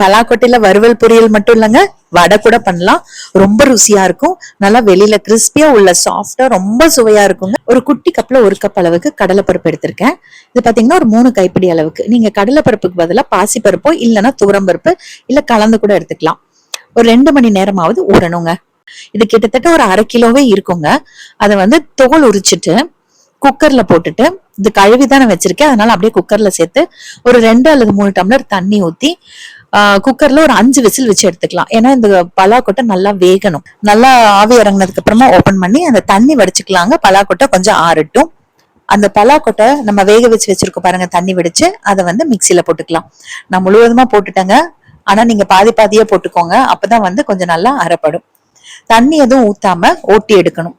பலாக்கொட்டையில வறுவல் பொரியல் மட்டும் இல்லைங்க, வடை கூட பண்ணலாம். ரொம்ப ருசியா இருக்கும். நல்லா வெளியில கிறிஸ்பியா உள்ள சாஃப்டா ரொம்ப சுவையா இருக்குங்க. ஒரு குட்டி கப்ல 1 கப் அளவுக்கு கடலைப்பருப்பு எடுத்திருக்கேன். இது பாத்தீங்கன்னா ஒரு 3 கைப்பிடி அளவுக்கு. நீங்க கடலைப்பருப்புக்கு பதிலா பாசிப்பருப்போ இல்லைன்னா துவரம்பருப்பு இல்ல கலந்து கூட எடுத்துக்கலாம். ஒரு 2 மணி நேரமாவது ஊறணுங்க. இது கிட்டத்தட்ட ஒரு 1/2 கிலோவே இருக்குங்க. அதை வந்து தோல் உரிச்சிட்டு குக்கர்ல போட்டுட்டு, இது கழுவிதான் நான் வச்சிருக்கேன், அதனால அப்படியே குக்கர்ல சேர்த்து ஒரு 2 அல்லது 3 டம்ளர் தண்ணி ஊத்தி குக்கர்ல ஒரு 5 விசில் வச்சு எடுத்துக்கலாம். ஏன்னா இந்த பலாக்கொட்டை நல்லா வேகணும். நல்லா ஆவி இறங்கினதுக்கு அப்புறமா ஓபன் பண்ணி அந்த தண்ணி வடிச்சுக்கலாங்க. பலாக்கொட்டை கொஞ்சம் ஆறட்டும். அந்த பலாக்கொட்டை நம்ம வேக வச்சு வச்சிருக்கோம் பாருங்க, தண்ணி வடிச்சு அதை வந்து மிக்சியில போட்டுக்கலாம். நான் முழுவதுமா போட்டுட்டேங்க. ஆனா நீங்க பாதி பாதியா போட்டுக்கோங்க, அப்பதான் வந்து கொஞ்சம் நல்லா அரைப்படும். தண்ணி எதுவும் ஊத்தாம ஓட்டி எடுக்கணும்.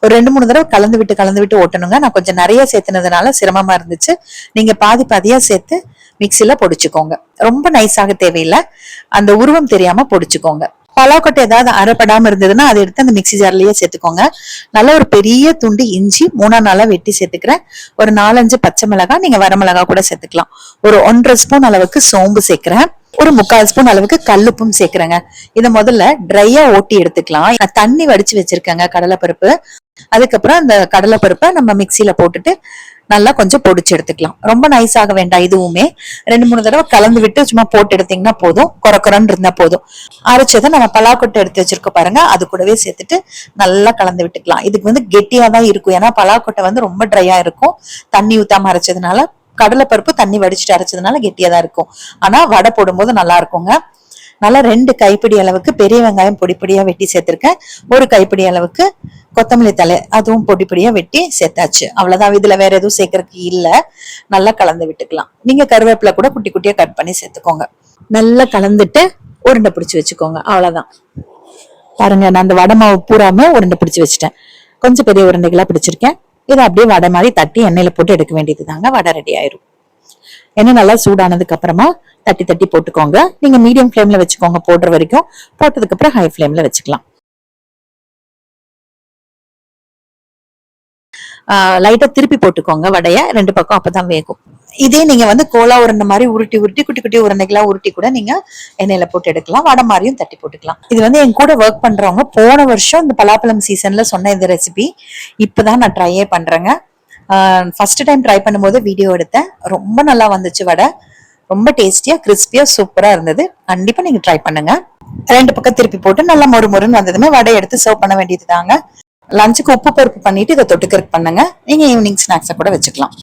ஒரு 2-3 தடவை கலந்து விட்டு ஓட்டணுங்க. நான் கொஞ்சம் நிறைய சேர்த்துனதுனால சிரமமா இருந்துச்சு. நீங்க பாதி பாதியா சேர்த்து மிக்சில பொடிச்சுக்கோங்க. ரொம்ப நைஸாக தேவையில்லை, அந்த உருவம் தெரியாம பொடிச்சுக்கோங்க. பலாக்கொட்டை ஏதாவது அரைப்படாம இருந்ததுன்னா அதை எடுத்து அந்த மிக்சி ஜார்லயே சேர்த்துக்கோங்க. நல்ல ஒரு பெரிய துண்டு இஞ்சி 3 வெட்டி சேர்த்துக்கிறேன். ஒரு 4-5 பச்சை மிளகாய், நீங்க வரமிளகாய் கூட சேர்த்துக்கலாம். ஒரு 1.5 ஸ்பூன் அளவுக்கு சோம்பு சேர்க்கிறேன். ஒரு 3/4 ஸ்பூன் அளவுக்கு கல்லுப்பும் சேர்க்கிறேங்க. இதை முதல்ல ட்ரையா ஓட்டி எடுத்துக்கலாம். நான் தண்ணி வடிச்சு வச்சிருக்கேங்க கடலைப்பருப்பு. அதுக்கப்புறம் அந்த கடலைப்பருப்பை நம்ம மிக்சியில போட்டுட்டு நல்லா கொஞ்சம் பொடிச்சு எடுத்துக்கலாம். ரொம்ப நைஸ் ஆக வேண்டாம். இதுவுமே 2-3 தடவை கலந்து விட்டு சும்மா போட்டு எடுத்தீங்கன்னா போதும். கொரன்னு இருந்தா போதும். அரைச்சதை நம்ம பலாக்கொட்டை எடுத்து வச்சிருக்கோம் பாருங்க, அது கூடவே சேர்த்துட்டு நல்லா கலந்து விட்டுக்கலாம். இதுக்கு வந்து கெட்டியா தான் இருக்கும், ஏன்னா பலாக்கொட்டை வந்து ரொம்ப ட்ரையா இருக்கும். தண்ணி ஊத்தாம அரைச்சதுனால, கடலைப்பருப்பு தண்ணி வடிச்சுட்டு அரைச்சதுனால கெட்டியா தான் இருக்கும். ஆனா வடை போடும்போது நல்லா இருக்குங்க. நல்லா 2 கைப்பிடி அளவுக்கு பெரிய வெங்காயம் பொடி பொடியா வெட்டி சேர்த்திருக்கேன். 1 கைப்பிடி அளவுக்கு கொத்தமல்லி தலை, அதுவும் பொடி பொடியா வெட்டி சேர்த்தாச்சு. அவ்வளவுதான், இதுல வேற எதுவும் சேர்க்கறதுக்கு இல்ல. நல்லா கலந்து விட்டுக்கலாம். நீங்க கருவேப்பிலை கூட குட்டி குட்டியா கட் பண்ணி சேர்த்துக்கோங்க. நல்லா கலந்துட்டு உருண்டை பிடிச்சு வச்சுக்கோங்க. அவ்வளவுதான். பாருங்க, நான் அந்த வடை மாவு பூராம உருண்டை பிடிச்சு வச்சுட்டேன். கொஞ்சம் பெரிய உருண்டைகளா பிடிச்சிருக்கேன். இதை அப்படியே வடை மாதிரி தட்டி எண்ணெயில போட்டு எடுக்க வேண்டியது தாங்க. வடை ரெடி ஆயிரும். எண்ணெய் நல்லா சூடானதுக்கு அப்புறமா தட்டி தட்டி போட்டுக்கோங்க. நீங்க மீடியம் ஃபிளேம்ல வச்சுக்கோங்க போடுற வரைக்கும். போட்டதுக்கு அப்புறம் ஹை ஃபிளேம்ல வச்சுக்கலாம். லைட்டா திருப்பி போட்டுக்கோங்க வடைய 2 பக்கம், அப்பதான் வேகும். இதே நீங்க வந்து கோலா உருண்டை மாதிரி உருட்டி உருட்டி குட்டி குட்டி உருண்டைகளா உருட்டி கூட நீங்க எண்ணெயில போட்டு எடுக்கலாம். வடை மாதிரியும் தட்டி போட்டுக்கலாம். இது வந்து என் கூட ஒர்க் பண்றவங்க போன வருஷம் இந்த பலாப்பழம் சீசன்ல சொன்ன இந்த ரெசிபி இப்பதான் நான் ட்ரையே பண்றேங்க. ஃபர்ஸ்ட் டைம் ட்ரை பண்ணும்போது வீடியோ எடுத்தேன். ரொம்ப நல்லா வந்துச்சு வடை. ரொம்ப டேஸ்டியா கிறிஸ்பியா சூப்பரா இருந்தது. கண்டிப்பா நீங்க ட்ரை பண்ணுங்க. 2 பக்கம் திருப்பி போட்டு நல்லா மொறுமொறுன்னு வந்ததுமே வடை எடுத்து சர்வ் பண்ண வேண்டியது தாங்க. லஞ்சுக்கு உப்பு பருப்பு பண்ணிட்டு இதை தொட்டுக்கறக்கு பண்ணுங்க. நீங்க ஈவினிங் ஸ்நாக்ஸை கூட வச்சுக்கலாம்.